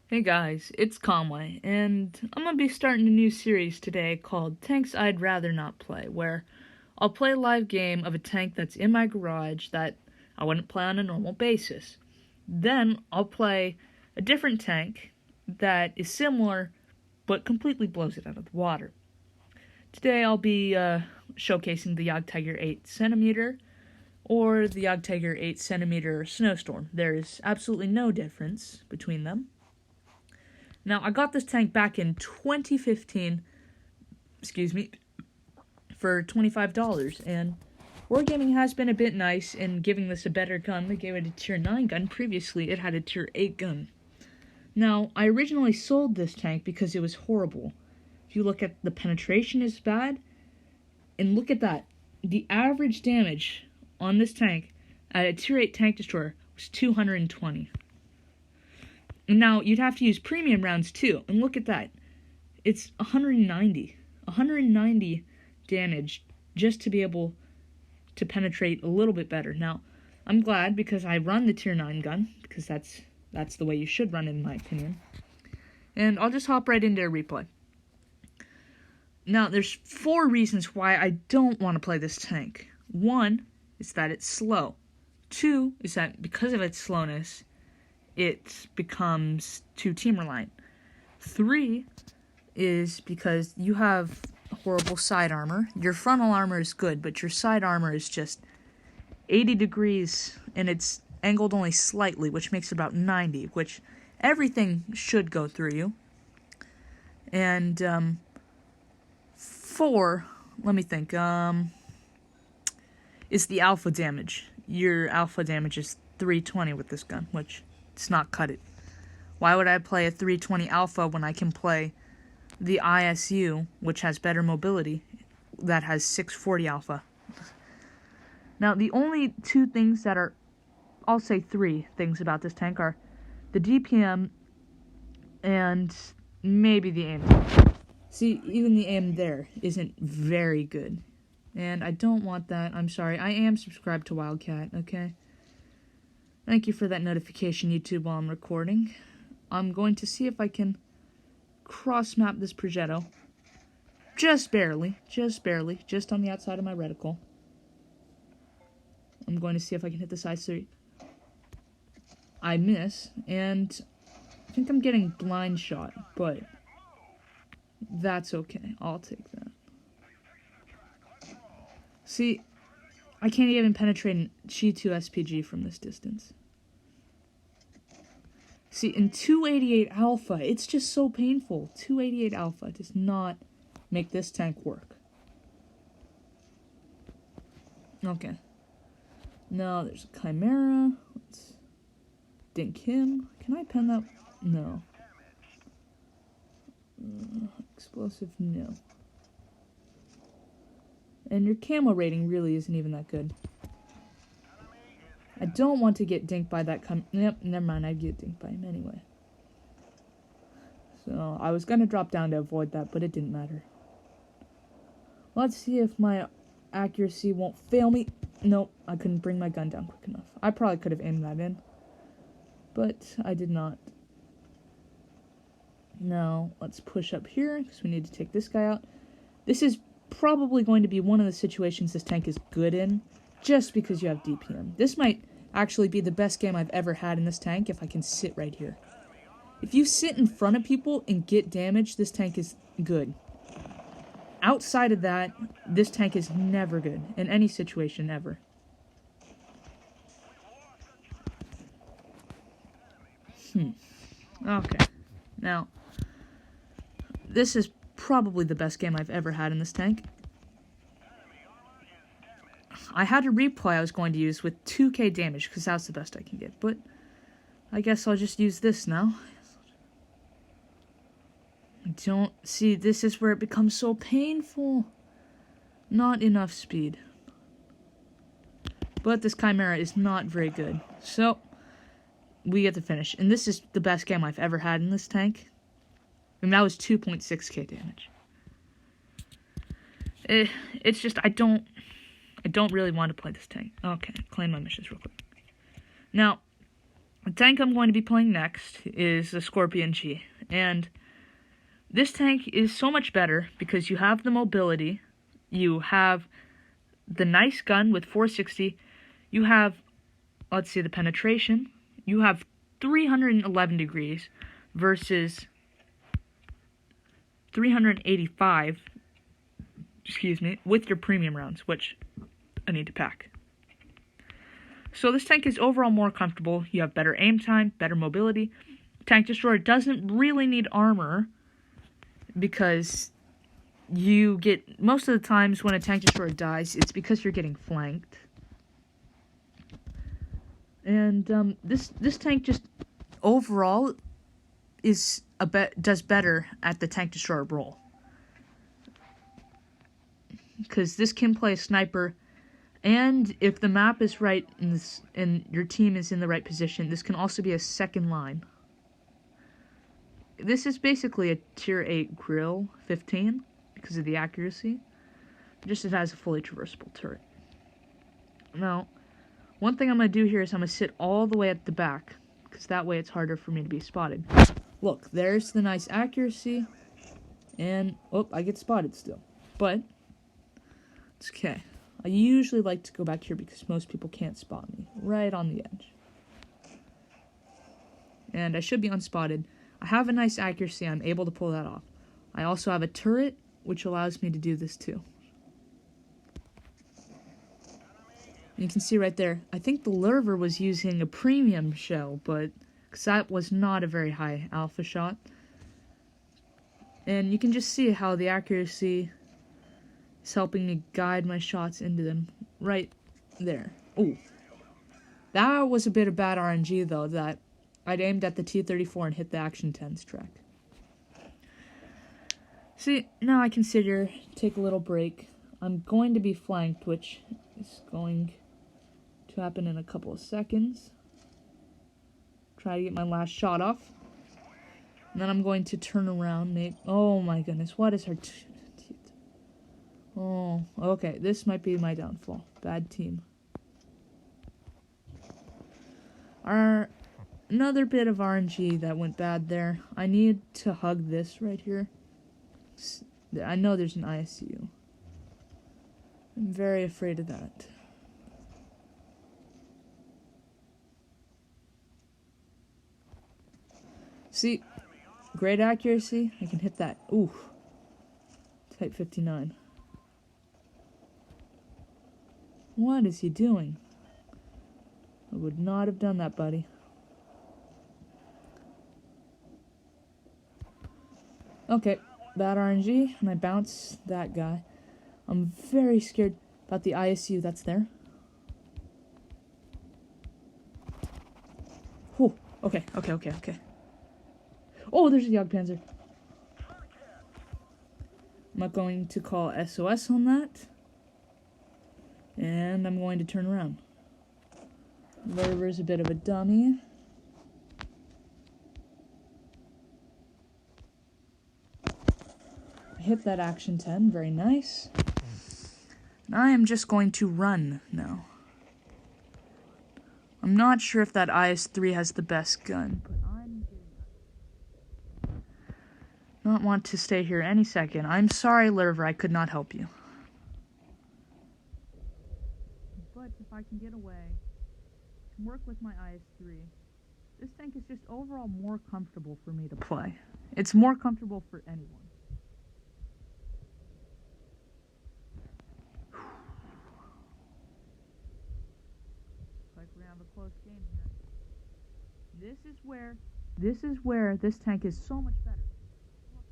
Hey guys, it's Conway, and I'm gonna be starting a new series today called Tanks I'd Rather Not Play, where I'll play a live game of a tank that's in my garage that I wouldn't play on a normal basis. Then I'll play a different tank that is similar but completely blows it out of the water. Today I'll be showcasing the Jagdtiger 8cm or the Jagdtiger 8cm Snowstorm. There is absolutely no difference between them. Now, I got this tank back in 2015, for $25, and Wargaming has been a bit nice in giving this a better gun. They gave it a tier 9 gun. Previously, it had a tier 8 gun. Now, I originally sold this tank because it was horrible. If you look at the penetration is bad, and look at that. The average damage on this tank at a tier 8 tank destroyer was 220. Now, you'd have to use premium rounds too, and look at that. It's 190. 190 damage just to be able to penetrate a little bit better. Now, I'm glad because I run the tier 9 gun, because that's the way you should run it in my opinion. And I'll just hop right into a replay. Now, there's 4 reasons why I don't want to play this tank. 1 is that it's slow. 2 is that because of its slowness, it becomes too team reliant. 3 is because you have horrible side armor. Your frontal armor is good, but your side armor is just 80 degrees, and it's angled only slightly, which makes it about 90, which everything should go through you. And 4, let me think, is the alpha damage. Your alpha damage is 320 with this gun, which it's not cut it. Why would I play a 320 alpha when I can play the ISU, which has better mobility, that has 640 alpha? Now, the only 2 things that are, I'll say 3 things about this tank are the DPM and maybe the aim. See, even the aim there isn't very good. And I don't want that. I'm sorry. I am subscribed to Wildcat, okay? Thank you for that notification, YouTube, while I'm recording. I'm going to see if I can cross-map this Progetto. Just barely, just on the outside of my reticle. I'm going to see if I can hit the size 3. I miss, and I think I'm getting blind shot, but that's okay. I'll take that. See, I can't even penetrate an G2 SPG from this distance. See, in 288 alpha, it's just so painful. 288 alpha does not make this tank work. Okay. Now there's a Chimera. Let's dink him. Can I pen that? No. Explosive, no. And your camo rating really isn't even that good. I don't want to get dinked by that Yep, never mind, I'd get dinked by him anyway. So, I was gonna drop down to avoid that, but it didn't matter. Let's see if my accuracy won't fail me. Nope, I couldn't bring my gun down quick enough. I probably could have aimed that in, but I did not. Now, let's push up here, because we need to take this guy out. This is probably going to be one of the situations this tank is good in, just because you have DPM. This might actually be the best game I've ever had in this tank if I can sit right here. If you sit in front of people and get damage, this tank is good. Outside of that, this tank is never good in any situation ever. Okay. Now, this is probably the best game I've ever had in this tank. I had a replay I was going to use with 2k damage, because that's the best I can get, but I guess I'll just use this now. Don't see, this is where it becomes so painful. Not enough speed. But this Chimera is not very good, so we get to finish. And this is the best game I've ever had in this tank. And that was 2.6k damage. It's just, I don't really want to play this tank. Okay, claim my missions real quick. Now, The tank I'm going to be playing next is the Scorpion G, and this tank is so much better because you have the mobility, you have the nice gun with 460, you have, let's see, the penetration, you have 311 degrees versus 385, with your premium rounds, which I need to pack. So this tank is overall more comfortable. You have better aim time, better mobility. Tank Destroyer doesn't really need armor because you get, most of the times when a Tank Destroyer dies, it's because you're getting flanked. And this tank just overall does better at the Tank Destroyer role, because this can play a sniper. And if the map is right and your team is in the right position, this can also be a second line. This is basically a tier 8 grill 15 because of the accuracy. Just it has a fully traversable turret. Now, one thing I'm going to do here is I'm going to sit all the way at the back, because that way it's harder for me to be spotted. Look, there's the nice accuracy. And, oh, I get spotted still. But, it's okay. I usually like to go back here because most people can't spot me. Right on the edge. And I should be unspotted. I have a nice accuracy. I'm able to pull that off. I also have a turret, which allows me to do this too. And you can see right there, I think the Lurver was using a premium shell, but because that was not a very high alpha shot. And you can just see how the accuracy is helping me guide my shots into them right there. Ooh. That was a bit of bad RNG, though, that I'd aimed at the T-34 and hit the Action 10's track. See, now I can sit here, take a little break. I'm going to be flanked, which is going to happen in a couple of seconds. Try to get my last shot off. And then I'm going to turn around, mate. Oh my goodness, what is her... Oh, okay, this might be my downfall. Bad team. Another bit of RNG that went bad there. I need to hug this right here. I know there's an ISU. I'm very afraid of that. See, great accuracy. I can hit that. Ooh. Type 59. What is he doing? I would not have done that, buddy. Okay, bad RNG, and I bounce that guy. I'm very scared about the ISU that's there. Whew. Okay. Oh, there's a Jagdpanzer. I'm not going to call SOS on that. And I'm going to turn around. Lurver's a bit of a dummy. I hit that Action 10, very nice. And I am just going to run now. I'm not sure if that IS-3 has the best gun, but I'm not want to stay here any second. I'm sorry, Lurver, I could not help you. But if I can get away, I can work with my IS-3. This tank is just overall more comfortable for me to play. It's more comfortable for anyone. Like we're gonna have a close game here. This is where this tank is so much better. Look,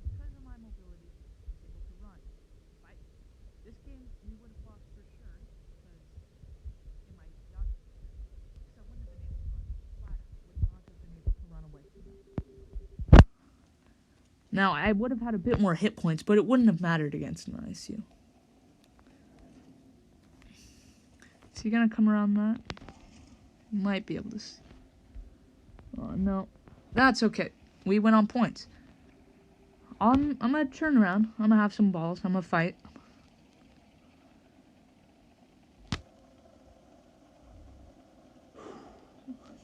because of my mobility, I was able to run. This game we would have lost for sure because in my Jagdtiger, because I wouldn't have been able to run flat out. Would not have been able to run away from them. Now I would have had a bit more hit points, but it wouldn't have mattered against an ISU. Is he gonna come around that? Might be able to see. Oh, no. That's okay. We went on points. I'm gonna turn around. I'm gonna have some balls. I'm gonna fight.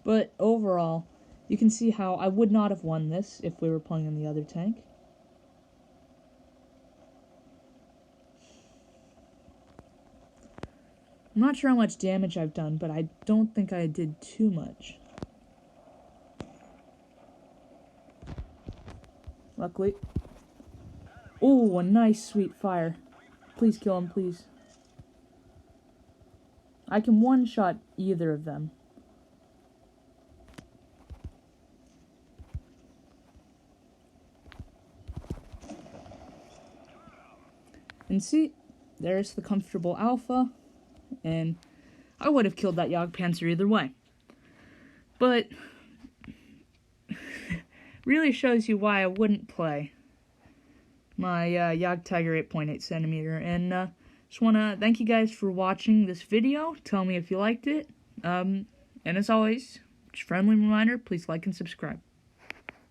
But overall, you can see how I would not have won this if we were playing on the other tank. I'm not sure how much damage I've done, but I don't think I did too much. Luckily. Oh, a nice sweet fire. Please kill him, please. I can one-shot either of them. And see, there's the comfortable alpha, and I would have killed that Jagdpanzer either way. But really shows you why I wouldn't play my Jagdtiger 8.8 centimeter. And just want to thank you guys for watching this video. Tell me if you liked it. And as always, just friendly reminder, please like and subscribe.